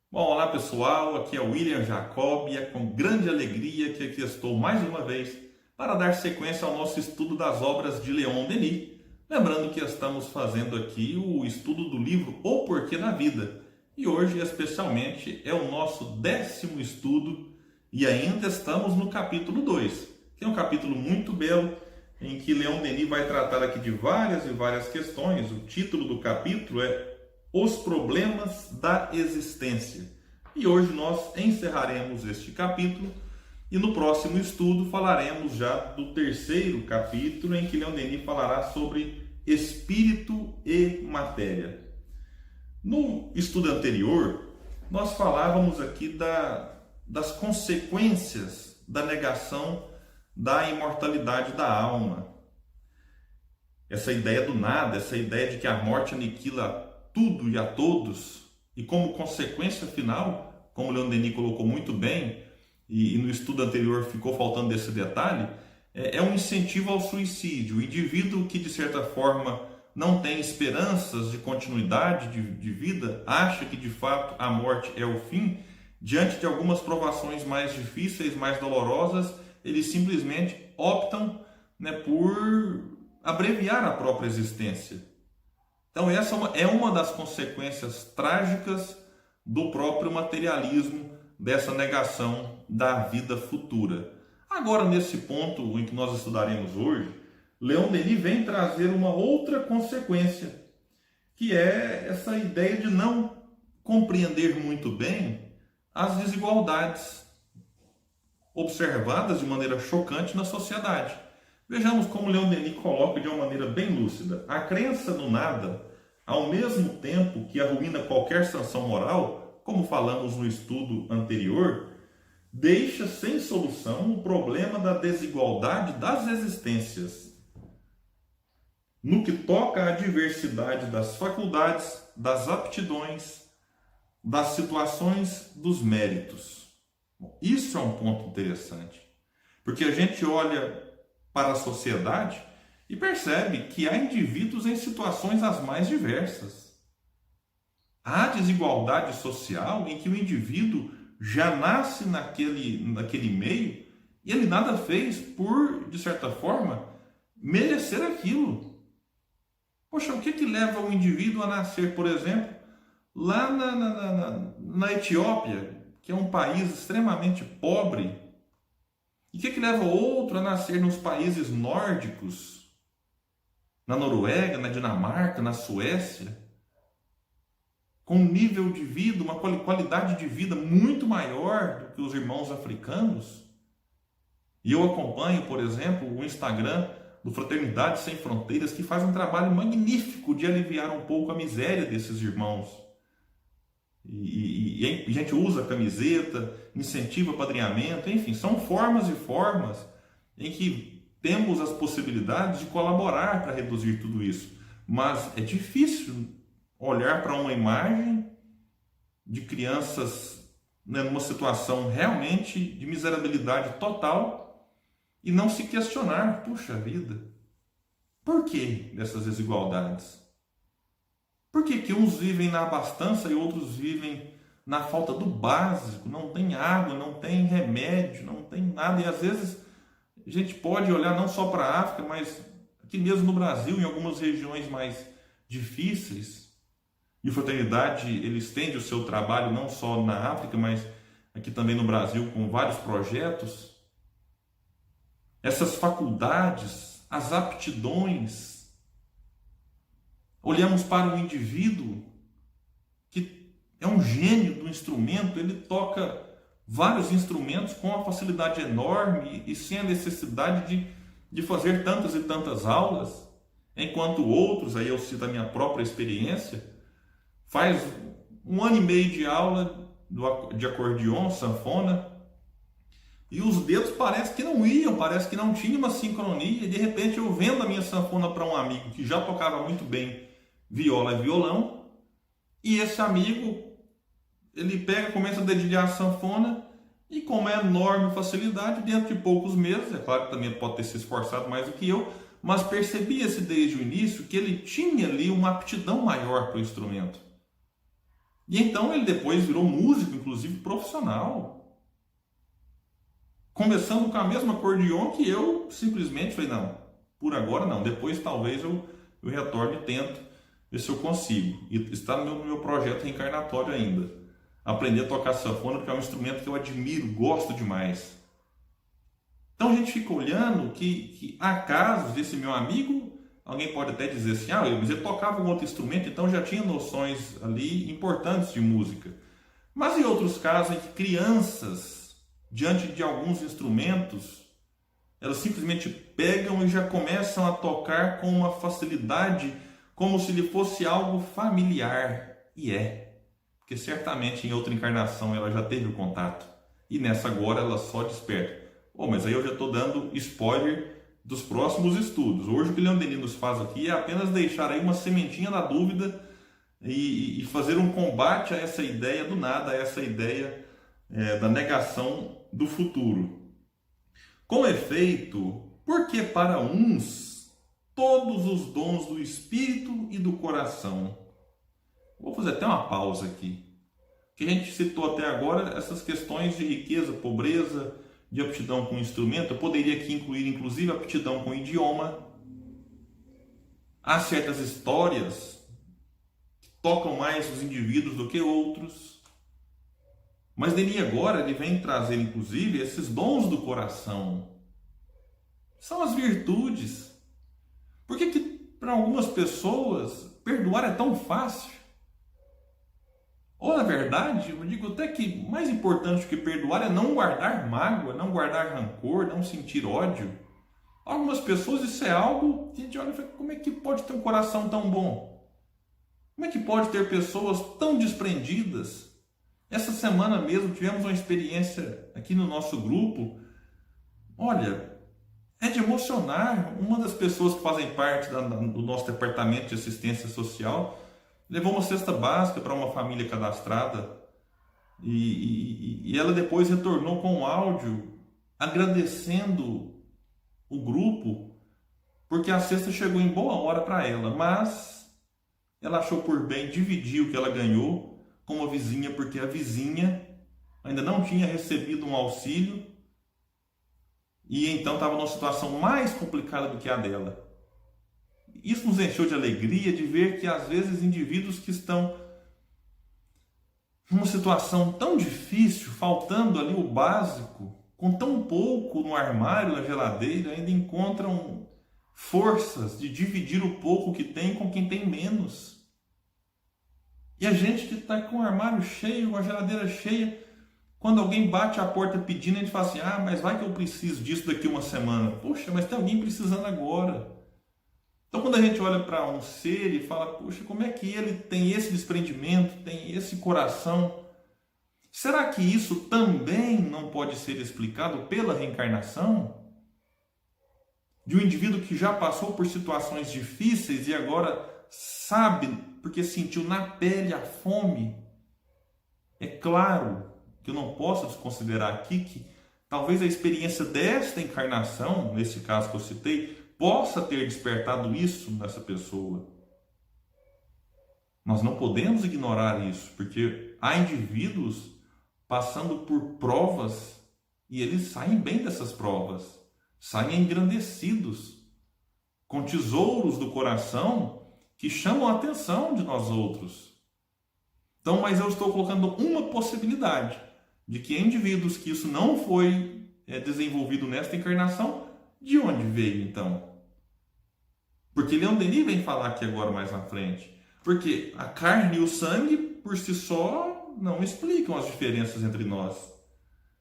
Bom, olá pessoal, aqui é o William Jacob e é com grande alegria que aqui estou mais uma vez para dar sequência ao nosso estudo das obras de Leon Denis. Lembrando que estamos fazendo aqui o estudo do livro O Porquê da Vida e hoje especialmente é o nosso 10º estudo e ainda estamos no capítulo 2, que é um capítulo muito belo em que Leon Denis vai tratar aqui de várias e várias questões. O título do capítulo é Os Problemas da Existência. E hoje nós encerraremos este capítulo e no próximo estudo falaremos já do 3º capítulo, em que Leon Denis falará sobre espírito e matéria. No estudo anterior, nós falávamos aqui das consequências da negação da imortalidade da alma. Essa ideia do nada, essa ideia de que a morte aniquila tudo e a todos, e como consequência final, como Leon Denis colocou muito bem, e no estudo anterior ficou faltando esse detalhe, é um incentivo ao suicídio. O indivíduo que de certa forma não tem esperanças de continuidade de vida, acha que de fato a morte é o fim, diante de algumas provações mais difíceis, mais dolorosas, eles simplesmente optam, por abreviar a própria existência. Então essa é uma das consequências trágicas do próprio materialismo, dessa negação da vida futura. Agora, nesse ponto em que nós estudaremos hoje, Leon Denis vem trazer uma outra consequência, que é essa ideia de não compreender muito bem as desigualdades observadas de maneira chocante na sociedade. Vejamos como Leon Denis coloca de uma maneira bem lúcida. A crença no nada, ao mesmo tempo que arruína qualquer sanção moral, como falamos no estudo anterior, deixa sem solução o problema da desigualdade das existências, no que toca à diversidade das faculdades, das aptidões, das situações, dos méritos. Bom, isso é um ponto interessante, porque a gente olha para a sociedade e percebe que há indivíduos em situações as mais diversas. Há desigualdade social em que o indivíduo já nasce naquele meio e ele nada fez por, de certa forma, merecer aquilo. Poxa, o que leva o indivíduo a nascer, por exemplo, lá na Etiópia, que é um país extremamente pobre? E o que leva outro a nascer nos países nórdicos, na Noruega, na Dinamarca, na Suécia, com um nível de vida, uma qualidade de vida muito maior do que os irmãos africanos? E eu acompanho, por exemplo, o Instagram do Fraternidade Sem Fronteiras, que faz um trabalho magnífico de aliviar um pouco a miséria desses irmãos. E a gente usa camiseta, incentiva padrinhamento, enfim, são formas e formas em que temos as possibilidades de colaborar para reduzir tudo isso. Mas é difícil olhar para uma imagem de crianças numa situação realmente de miserabilidade total e não se questionar, puxa vida, por que dessas desigualdades? Por que uns vivem na abastança e outros vivem na falta do básico? Não tem água, não tem remédio, não tem nada. E às vezes a gente pode olhar não só para a África, mas aqui mesmo no Brasil, em algumas regiões mais difíceis. E a Fraternidade, ele estende o seu trabalho não só na África, mas aqui também no Brasil, com vários projetos. Essas faculdades, as aptidões. Olhamos para um indivíduo que é um gênio do instrumento, ele toca vários instrumentos com uma facilidade enorme e sem a necessidade de fazer tantas e tantas aulas, enquanto outros, aí eu cito a minha própria experiência, faz 1 ano e meio de aula de acordeon, sanfona, e os dedos parece que não iam, parece que não tinha uma sincronia, e de repente eu vendo a minha sanfona para um amigo que já tocava muito bem viola e violão, e esse amigo, ele pega, começa a dedilhar a sanfona, e com uma enorme facilidade, dentro de poucos meses, é claro que também pode ter se esforçado mais do que eu, mas percebia-se desde o início que ele tinha ali uma aptidão maior para o instrumento. E então ele depois virou músico, inclusive profissional, começando com a mesma acordeon que eu simplesmente falei, não, por agora não, depois talvez eu retorne e tento ver se eu consigo. E está no meu projeto reencarnatório ainda. Aprender a tocar sanfona, porque é um instrumento que eu admiro, gosto demais. Então a gente fica olhando que há casos desse meu amigo, alguém pode até dizer assim, mas ele tocava um outro instrumento, então já tinha noções ali importantes de música. Mas em outros casos em que crianças, diante de alguns instrumentos, elas simplesmente pegam e já começam a tocar com uma facilidade, como se lhe fosse algo familiar. E porque certamente em outra encarnação ela já teve o contato. E nessa agora ela só desperta. Mas aí eu já estou dando spoiler dos próximos estudos. Hoje o que Leon Denis nos faz aqui é apenas deixar aí uma sementinha da dúvida e fazer um combate a essa ideia do nada, a essa ideia da negação do futuro. Com efeito, porque para uns todos os dons do espírito e do coração. Vou fazer até uma pausa aqui. Que a gente citou até agora essas questões de riqueza, pobreza, de aptidão com instrumento. Eu poderia aqui incluir inclusive aptidão com idioma. Há certas histórias que tocam mais os indivíduos do que outros. Mas Denis agora ele vem trazer inclusive esses dons do coração. São as virtudes. Por que para algumas pessoas perdoar é tão fácil? Ou na verdade, eu digo até que mais importante do que perdoar é não guardar mágoa, não guardar rancor, não sentir ódio. Algumas pessoas isso é algo que a gente olha e fala, como é que pode ter um coração tão bom? Como é que pode ter pessoas tão desprendidas? Essa semana mesmo tivemos uma experiência aqui no nosso grupo. Olha, é de emocionar. Uma das pessoas que fazem parte do nosso departamento de assistência social levou uma cesta básica para uma família cadastrada e ela depois retornou com um áudio agradecendo o grupo porque a cesta chegou em boa hora para ela, mas ela achou por bem dividir o que ela ganhou com uma vizinha, porque a vizinha ainda não tinha recebido um auxílio e então estava numa situação mais complicada do que a dela. Isso nos encheu de alegria de ver que às vezes indivíduos que estão numa situação tão difícil, faltando ali o básico, com tão pouco no armário, na geladeira, ainda encontram forças de dividir o pouco que tem com quem tem menos. E a gente que está com o armário cheio, com a geladeira cheia, quando alguém bate a porta pedindo, a gente fala assim, mas vai que eu preciso disso daqui uma semana. Poxa, mas tem alguém precisando agora. Então quando a gente olha para um ser e fala, poxa, como é que ele tem esse desprendimento, tem esse coração? Será que isso também não pode ser explicado pela reencarnação? De um indivíduo que já passou por situações difíceis e agora sabe, porque sentiu na pele a fome. É claro que eu não posso desconsiderar aqui que talvez a experiência desta encarnação, nesse caso que eu citei, possa ter despertado isso nessa pessoa. Nós não podemos ignorar isso, porque há indivíduos passando por provas e eles saem bem dessas provas, saem engrandecidos, com tesouros do coração que chamam a atenção de nós outros. Então, mas eu estou colocando uma possibilidade de que indivíduos que isso não foi desenvolvido nesta encarnação, de onde veio então? Porque Leon Denis vem falar aqui agora mais na frente. Porque a carne e o sangue, por si só, não explicam as diferenças entre nós.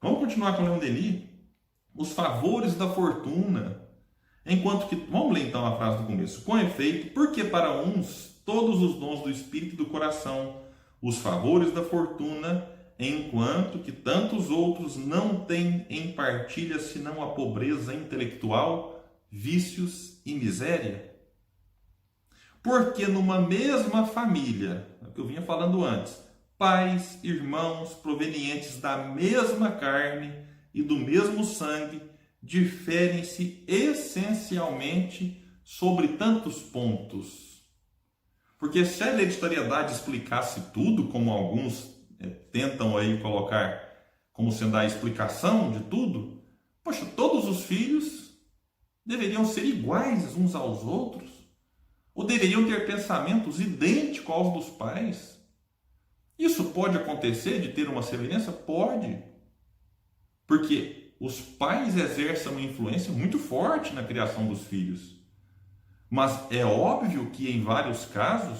Vamos continuar com Leon Denis? Os favores da fortuna. Enquanto que, vamos ler então a frase do começo. Com efeito, porque para uns todos os dons do espírito e do coração, os favores da fortuna, enquanto que tantos outros não têm em partilha senão a pobreza intelectual, vícios e miséria. Porque numa mesma família, é o que eu vinha falando antes, pais, irmãos provenientes da mesma carne e do mesmo sangue, diferem-se essencialmente sobre tantos pontos. Porque se a hereditariedade explicasse tudo, como alguns tentam aí colocar como sendo a explicação de tudo, poxa, todos os filhos deveriam ser iguais uns aos outros, ou deveriam ter pensamentos idênticos aos dos pais. Isso pode acontecer de ter uma semelhança? Pode. Porque os pais exercem uma influência muito forte na criação dos filhos. Mas é óbvio que em vários casos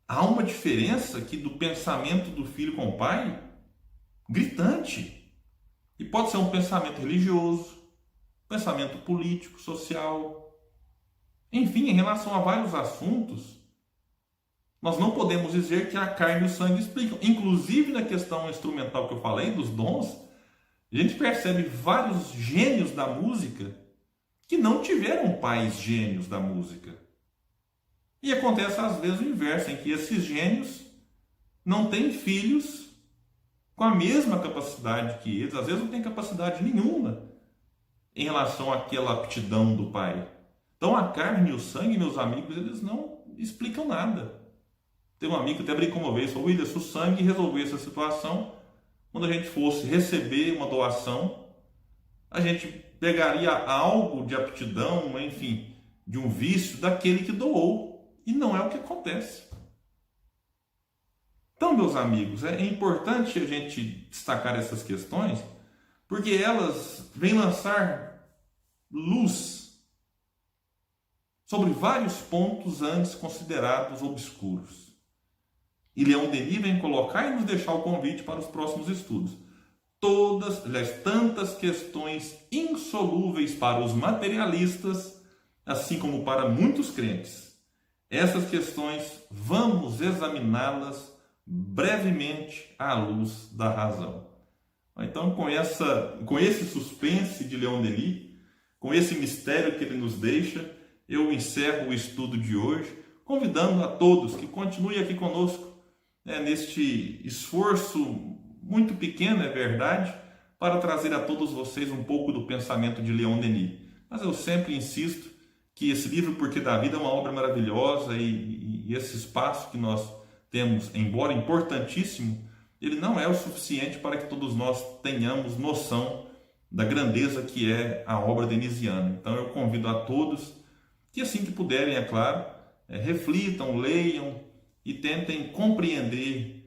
há uma diferença aqui do pensamento do filho com o pai gritante. E pode ser um pensamento religioso, pensamento político, social. Enfim, em relação a vários assuntos, nós não podemos dizer que a carne e o sangue explicam. Inclusive na questão instrumental que eu falei, dos dons, a gente percebe vários gênios da música que não tiveram pais gênios da música. E acontece às vezes o inverso, em que esses gênios não têm filhos com a mesma capacidade que eles, às vezes não têm capacidade nenhuma em relação àquela aptidão do pai. Então a carne e o sangue, meus amigos, eles não explicam nada. Tem um amigo que até brincou uma vez, falou: William, se o sangue resolvesse a situação, quando a gente fosse receber uma doação, a gente pegaria algo de aptidão, enfim, de um vício daquele que doou. E não é o que acontece. Então, meus amigos, é importante a gente destacar essas questões, porque elas vêm lançar luz sobre vários pontos antes considerados obscuros. E Leon Denis vem colocar e nos deixar o convite para os próximos estudos. Tantas questões insolúveis para os materialistas, assim como para muitos crentes. Essas questões vamos examiná-las brevemente à luz da razão. Então, com esse suspense de Leon Denis, com esse mistério que ele nos deixa, eu encerro o estudo de hoje, convidando a todos que continuem aqui conosco, neste esforço muito pequeno, é verdade, para trazer a todos vocês um pouco do pensamento de Leon Denis. Mas eu sempre insisto que esse livro, Porque da Vida, é uma obra maravilhosa e esse espaço que nós temos, embora importantíssimo, ele não é o suficiente para que todos nós tenhamos noção da grandeza que é a obra denisiana. Então eu convido a todos que, assim que puderem, é claro, reflitam, leiam e tentem compreender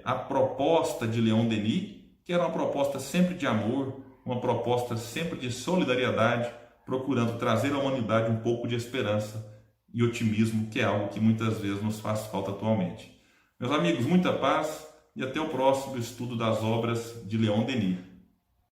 a proposta de Leon Denis, que era uma proposta sempre de amor, uma proposta sempre de solidariedade, procurando trazer à humanidade um pouco de esperança e otimismo, que é algo que muitas vezes nos faz falta atualmente. Meus amigos, muita paz e até o próximo estudo das obras de Leon Denis.